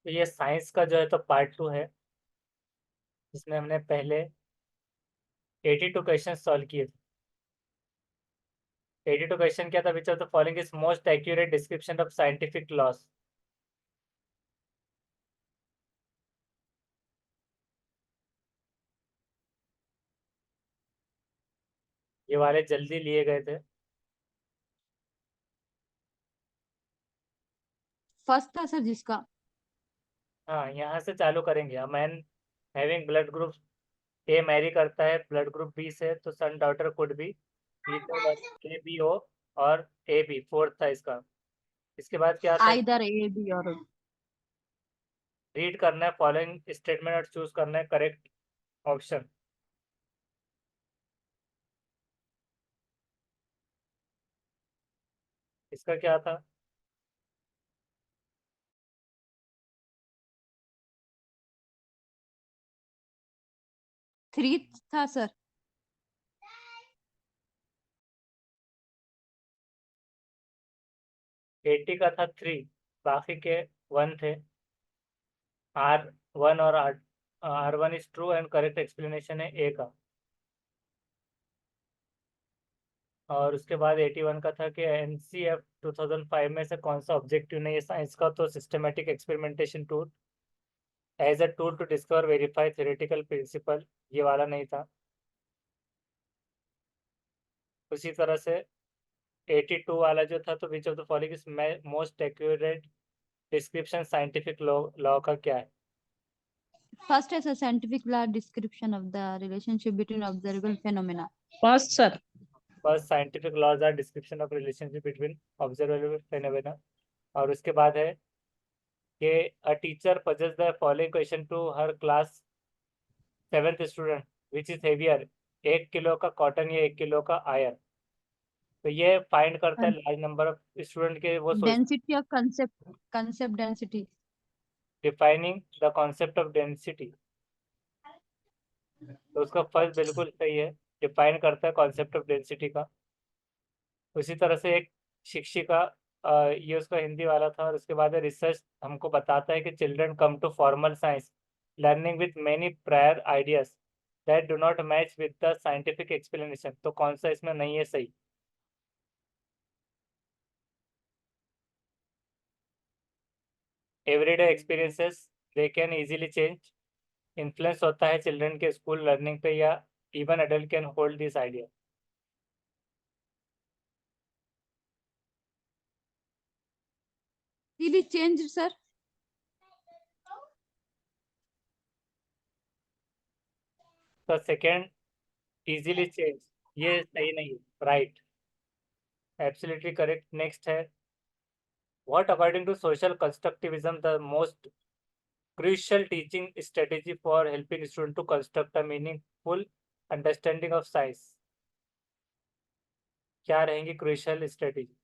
तो ये साइंस का जो है तो पार्ट 2 है, जिसमें हमने पहले 82 क्वेश्चन सॉल्व किए थे। 82 क्वेश्चन क्या था? विच of the following is most accurate description of scientific loss? ये वाले जल्दी लिए गए थे। फर्स्ट था सर जिसका। हाँ, यहाँ से चालू करेंगे। A man having blood group A marry करता है ब्लड ग्रुप बी से, तो son daughter could be A B O और ए बी, फोर्थ था इसका। इसके बाद क्या था? आइदर ए बी और रीड करना है फॉलोइंग स्टेटमेंट और चूज करना है करेक्ट ऑप्शन। इसका क्या था? 3 था सर। 80 का था 3, बाकी के 1 थे। R1 और R1 is true and correct explanation है ए का। और उसके बाद 81 का था कि NCF 2005 में से कौन सा ऑब्जेक्टिव नहीं है साइंस का? तो systematic experimentation tool as a tool to discover verify theoretical principle, ये वाला नहीं था। उसी तरह से 82 वाला जो था, तो which of the following is most accurate description scientific law का क्या है? फर्स्ट है sir scientific description of the relationship between observable phenomena. First sir. First scientific laws are description of relationship between observable phenomena. और उसके बाद है कि a teacher poses the following question to her class 7th student, which is heavier, 1 kilo का cotton या 1 kilo का iron? तो ये फाइंड करता है लार्ज नंबर ऑफ स्टूडेंट के, वो सोच density of concept density. Defining the concept of density. तो उसका फर्स्ट बिल्कुल सही है, डिफाइन करता है कॉन्सेप्ट ऑफ डेंसिटी का। उसी तरह से एक शिक्षिका, ये उसका हिंदी वाला था। और उसके बाद रिसर्च हमको बताता है कि children come to formal science learning with many prior ideas that do not match with the scientific explanation. तो कौन सा इसमें नहीं है सही? Everyday experiences they can easily change, influence होता है चिल्ड्रन के स्कूल लर्निंग पे, या even adult can hold this idea. Easily change sir. तो सेकेंड इजीली चेंज, ये सही नहीं है, राइट, एब्सोल्युटली करेक्ट। नेक्स्ट है, what according to social constructivism the most crucial teaching strategy for helping student to construct a meaningful understanding of science? क्या रहेंगी crucial strategy?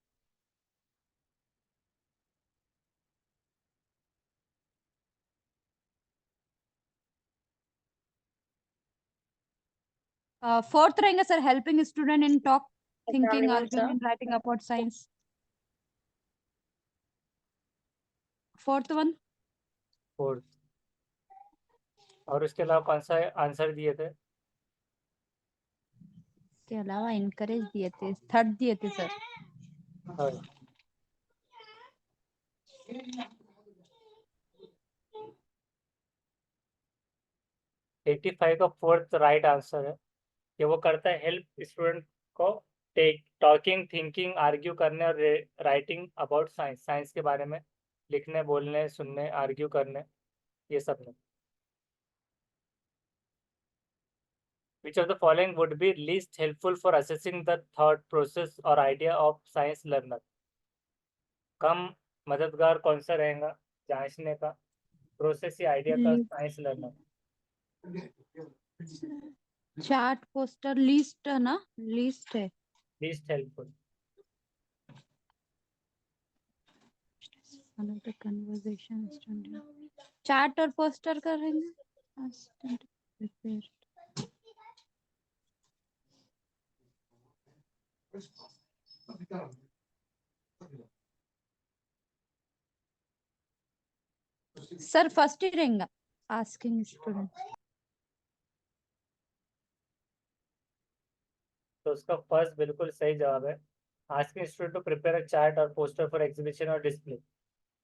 Fourth रहेंगे sir helping student in talk thinking Assalamualaikum, arguing sir. And writing about science. Fourth one. Fourth. और उसके अलावा कौन सा answer दिए थे? के अलावा इनकरेज दिए थे, थर्ड दिए थे सर। थर्ड। 85 का फोर्थ राइट आंसर है कि वो करता है हेल्प स्टूडेंट को टेक टॉकिंग थिंकिंग आर्ग्यू करने और राइटिंग अबाउट साइंस, साइंस के बारे में लिखने बोलने सुनने आर्ग्यू करने, ये सब में। Which of the following would be least helpful for assessing the thought process or idea of science learner? कम मददगार कौन सा रहेगा जांचने का प्रोसेस या आइडिया का science learner? Chart poster list ना, लिस्ट है। Least helpful. कन्वर्सेशन चार्ट और पोस्टर करेंगे। सर फर्स्ट ही रहेगा आस्किंग स्टूडेंट। तो उसका फर्स्ट बिल्कुल सही जवाब है। Asking student to prepare a chart और पोस्टर फॉर एग्जीबिशन और डिस्प्ले।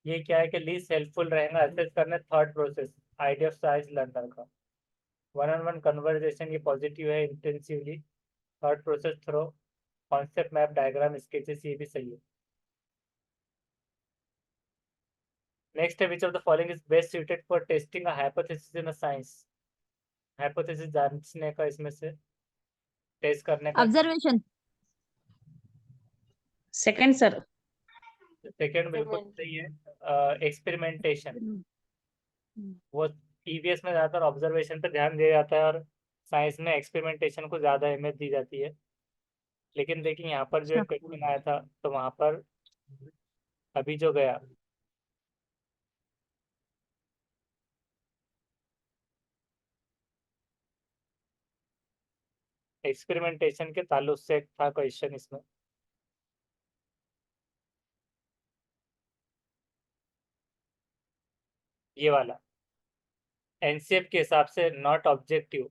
ये क्या है कि लीस्ट हेल्पफुल रहेगा असेस करने thought process idea of size learner का। वन ऑन वन कन्वर्जेशन ये पॉजिटिव है। Intensively thought process through concept map diagram sketches ये भी सही है। नेक्स्ट है which of the following is best suited for testing a hypothesis in a science. Hypothesis जांचने का, इसमें से टेस्ट करने का। ऑब्जर्वेशन। Second sir. सेकंड बिल्कुल सही है। एक्सपेरिमेंटेशन वो ईवीएस में ज़्यादातर ऑब्जर्वेशन पे ध्यान दिया जाता है और साइंस में एक्सपेरिमेंटेशन को ज़्यादा अहमियत दी जाती है। लेकिन देखिए यहाँ पर जो एक क्वेश्चन आया था तो वहाँ पर अभी जो गया एक्सपेरिमेंटेशन के ताल्लुक से था क्वेश्चन इसमें। ये वाला एनसीएफ के हिसाब से not objective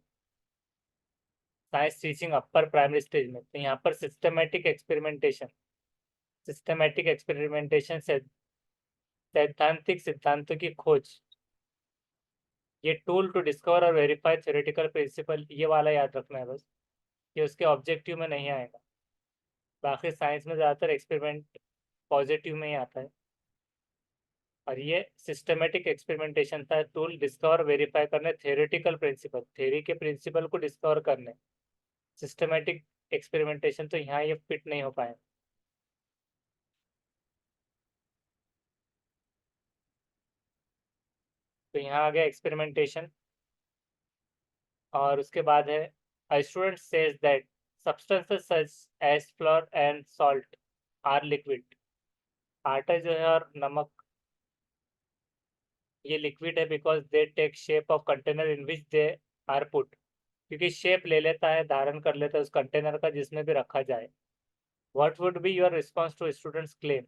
science teaching upper primary stage में। तो यहाँ पर सिस्टमेटिक एक्सपेरिमेंटेशन से सैद्धांतिक सिद्धांतों की खोज, ये टूल टू डिस्कवर और वेरीफाई थ्योरेटिकल प्रिंसिपल, ये वाला याद रखना है बस। ये उसके ऑब्जेक्टिव में नहीं आएगा। बाकी साइंस में ज़्यादातर एक्सपेरिमेंट पॉजिटिव में ही आता है। और ये सिस्टमेटिक एक्सपेरिमेंटेशन था, टूल डिस्कवर वेरीफाई करने थ्योरेटिकल प्रिंसिपल, थ्योरी के प्रिंसिपल को डिस्कवर करने। सिस्टमेटिक एक्सपेरिमेंटेशन तो यहाँ ये फिट नहीं हो पाए। तो यहाँ आ गया एक्सपेरिमेंटेशन। और उसके बाद है a student says that substances such as flour and salt are liquid. आटा जो है और नमक ये लिक्विड है because they take shape of container in which they are put. क्योंकि शेप ले लेता है, धारण कर लेता है उस कंटेनर का जिसमें भी रखा जाए। What would be your response to students claim.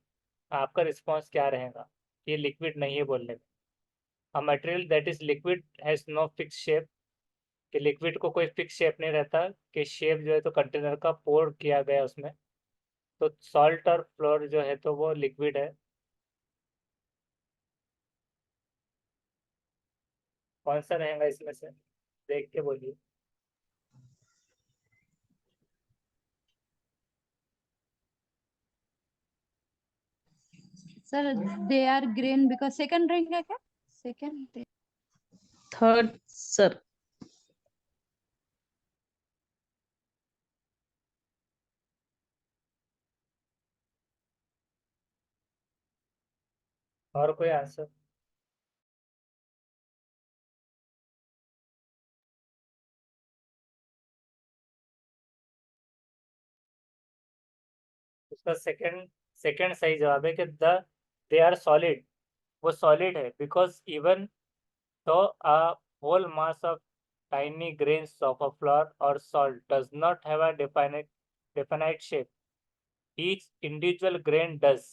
आपका रिस्पॉन्स क्या रहेगा ये लिक्विड नहीं है बोलने में। A material that is liquid has no fix shape, कि लिक्विड को कोई फिक्स शेप नहीं रहता, कि शेप जो है तो कंटेनर का पोर किया गया उसमें। तो सॉल्ट और फ्लोर जो है तो वो लिक्विड है। कौन सा रहेगा इसमें से, देख के बोलिए। Sir they are green because second रहेगा क्या? सेकंड। Third sir. और कोई आंसर? उसका सेकंड सेकंड सही जवाब है कि दे आर सॉलिड। वो सॉलिड है because even though a whole mass of tiny grains of a flour or salt does not have a definite shape. Each individual grain does.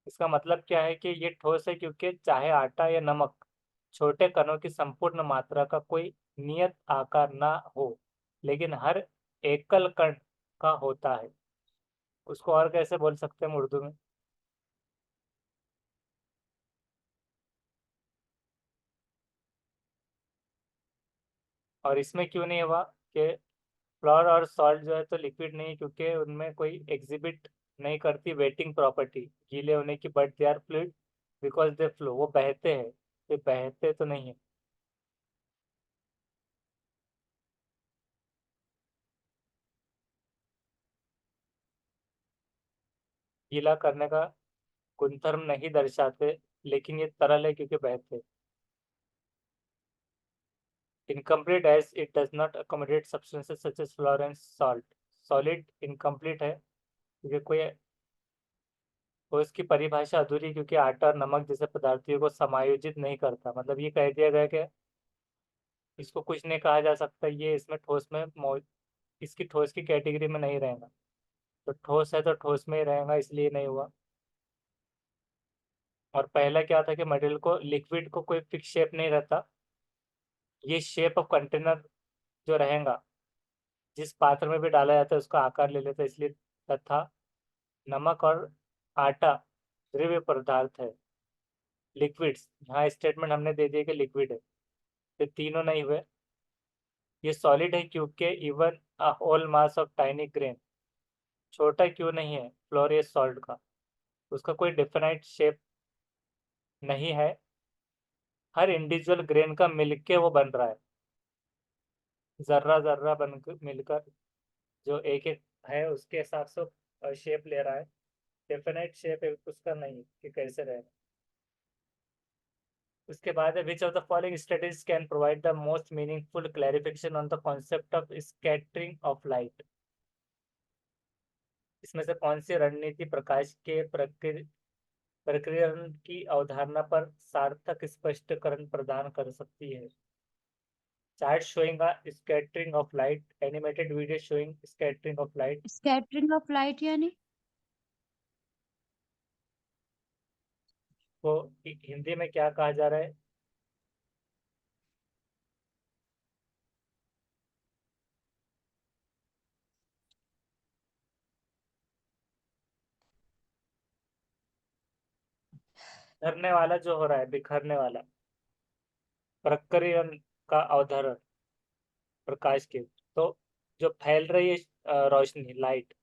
इसका मतलब क्या है कि ये ठोस है क्योंकि चाहे आटा या नमक छोटे कणों की संपूर्ण मात्रा का कोई नियत आकार ना हो, लेकिन हर एकल कण का होता है। उसको और कैसे बोल सकते हैं उर्दू में? और इसमें क्यों नहीं हुआ कि फ्लोर और सॉल्ट जो है तो लिक्विड नहीं, क्योंकि उनमें कोई एग्जिबिट नहीं करती वेटिंग प्रॉपर्टी गीले होने की, but they are fluid because they flow. वो बहते हैं, ये बहते तो नहीं है। गीला करने का गुणधर्म नहीं दर्शाते, लेकिन ये तरल है क्योंकि बहते। Incomplete as it does not accommodate substances such as flour and salt. Solid incomplete है क्योंकि कोई, तो इसकी परिभाषा अधूरी है क्योंकि आटा और नमक जैसे पदार्थों को समायोजित नहीं करता। मतलब ये कह दिया गया कि इसको कुछ नहीं कहा जा सकता, ये इसमें ठोस में इसकी ठोस की कैटेगरी में नहीं रहेगा। तो ठोस है तो ठोस में ही रहेगा, इसलिए नहीं हुआ। और पहला क्या था कि मटेरियल को, लिक्विड को कोई फिक्स शेप नहीं रहता, ये शेप ऑफ कंटेनर जो रहेगा जिस पात्र में भी डाला जाता है उसका आकार ले लेता है, इसलिए। तथा नमक और आटा द्रव्य पदार्थ है। लिक्विड्स, यहाँ स्टेटमेंट हमने दे दिया कि लिक्विड है, ये तीनों नहीं हुए। ये सॉलिड है क्योंकि even a whole mass of tiny grain, छोटा क्यों नहीं है फ्लोरियस सॉल्ट का, उसका कोई डिफिनाइट शेप नहीं है, हर इंडिविजुअल ग्रेन का मिलके वो बन रहा है, जर्रा जर्रा बन मिलकर जो एक एक है उसके हिसाब से शेप ले रहा है। डेफिनेट शेप उसका नहीं कि कैसे रहे। उसके बाद है which of the following studies can provide the most meaningful clarification on the concept of scattering of light. इसमें से कौन सी रणनीति प्रकाश के प्रकीर्णन की अवधारणा पर सार्थक स्पष्टीकरण प्रदान कर सकती है। Chart showing a scattering of light, animated video showing scattering of light। Scattering of light यानी को हिंदी में क्या कहा जा रहा है? बिखरने वाला जो हो रहा है, बिखरने वाला प्रकीर्णन का अवधारण प्रकाश के, तो जो फैल रही है रोशनी, लाइट,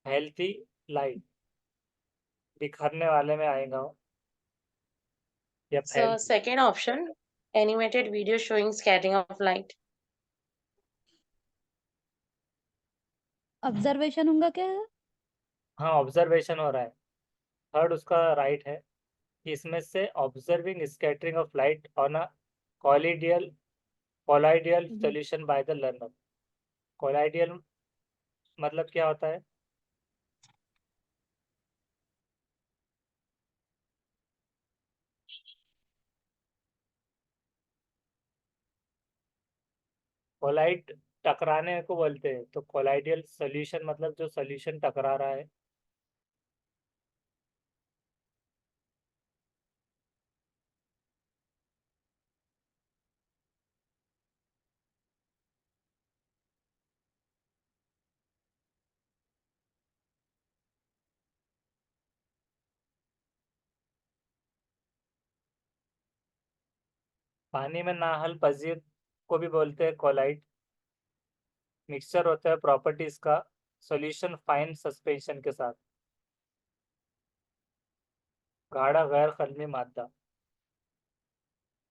फैलती लाइट बिखरने वाले में आएगा वो, या So फैल। second option, animated video showing scattering of light. Observation होगा क्या? हाँ, ऑब्जर्वेशन हो रहा है। थर्ड उसका राइट है कि इसमें से observing scattering of light on a colloidal colloidal solution by the learner. Colloidal मतलब क्या होता है? कोलाइड टकराने को बोलते हैं, तो कोलाइडियल सॉल्यूशन मतलब जो सॉल्यूशन टकरा रहा है। पानी में नाहल पजीर को भी बोलते हैं कोलाइड। मिक्सचर होता है प्रॉपर्टीज का सॉल्यूशन फाइन सस्पेंशन के साथ, गाढ़ा गैर कलमी मादा।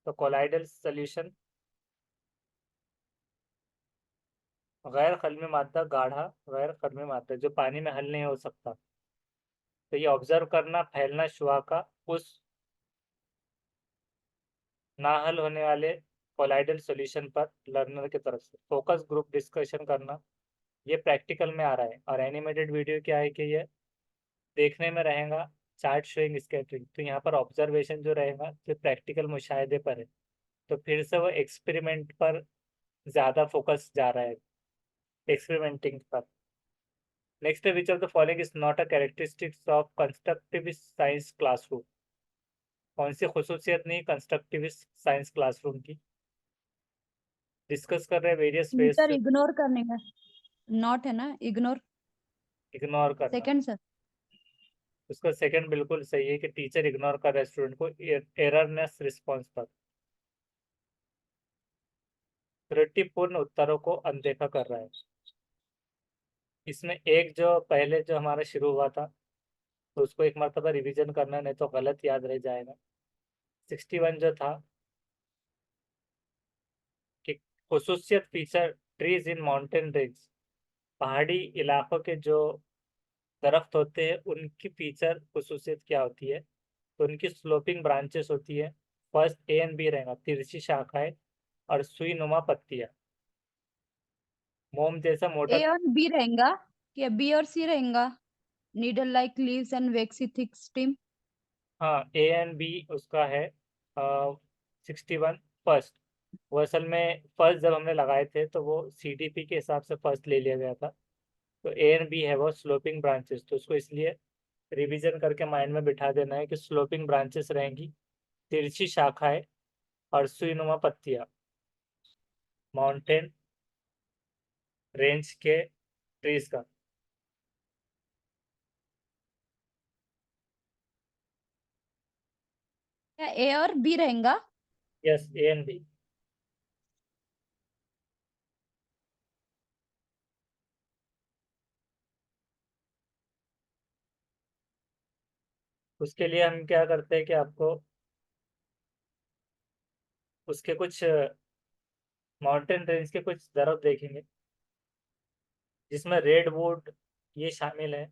तो कोलाइडल सॉल्यूशन गैर कलमी मादा, गाढ़ा गैर कलमी मादा जो पानी में हल नहीं हो सकता। तो ये ऑब्जर्व करना फैलना शुआ का उस ना हल होने वाले कोलाइडल सॉल्यूशन पर लर्नर की तरफ से फोकस ग्रुप डिस्कशन करना, ये प्रैक्टिकल में आ रहा है। और एनिमेटेड वीडियो क्या है कि ये देखने में रहेगा चार्ट शोइंग स्कैटरिंग, तो यहाँ पर ऑब्जर्वेशन जो रहेगा जो प्रैक्टिकल मुशाहिदे पर है, तो फिर से वो एक्सपेरिमेंट पर ज़्यादा फोकस जा रहा है, एक्सपेरिमेंटिंग पर। नेक्स्ट है which of the following is not a characteristics of constructivist science classroom. कौन सी खुसूसियत नहीं कंस्ट्रक्टिविस्ट साइंस क्लासरूम की? डिस्कस कर रहे हैं वेरियस वेज टीचर से इग्नोर करने का, नॉट है ना, इग्नोर। इग्नोर करना। Second sir. उसका सेकंड बिल्कुल सही है कि टीचर इग्नोर कर रहा है स्टूडेंट को एररनेस रिस्पॉन्स पर, त्रुटिपूर्ण उत्तरों को अनदेखा कर रहा है। इसमें एक जो पहले जो हमारा शुरू हुआ था, तो उसको एक मरतबा रिवीजन करना, नहीं तो गलत याद रह जाएगा। 61 जो था कि खुसूसियत feature trees in mountain range, पहाड़ी इलाकों के जो दरख्त होते हैं उनकी फीचर खुसूसियत क्या होती है? तो उनकी स्लोपिंग ब्रांचेस होती है, फर्स्ट ए एंड बी रहेगा, तिरछी शाखाएं और सुई नुमा पत्तियां, मोम जैसा मोटा। ए और बी रहेगा या बी और सी रहेगा? Needle like leaves and वेक्सी thick stem. हाँ, ए एंड बी उसका है 61 फर्स्ट। वो असल में फर्स्ट जब हमने लगाए थे तो वो CDP के हिसाब से फर्स्ट ले लिया गया था। तो ए एंड बी है वो स्लोपिंग ब्रांचेस, तो उसको इसलिए रिवीजन करके माइंड में बिठा देना है कि स्लोपिंग ब्रांचेस रहेंगी, तिरछी शाखाएं और सुईनुमा पत्तियां, माउंटेन रेंज के ट्रीज का। क्या ए और बी रहेगा? Yes, A and B. उसके लिए हम क्या करते हैं कि आपको उसके कुछ माउंटेन रेंज के कुछ ज़रूरत देखेंगे जिसमें रेड वुड ये शामिल है,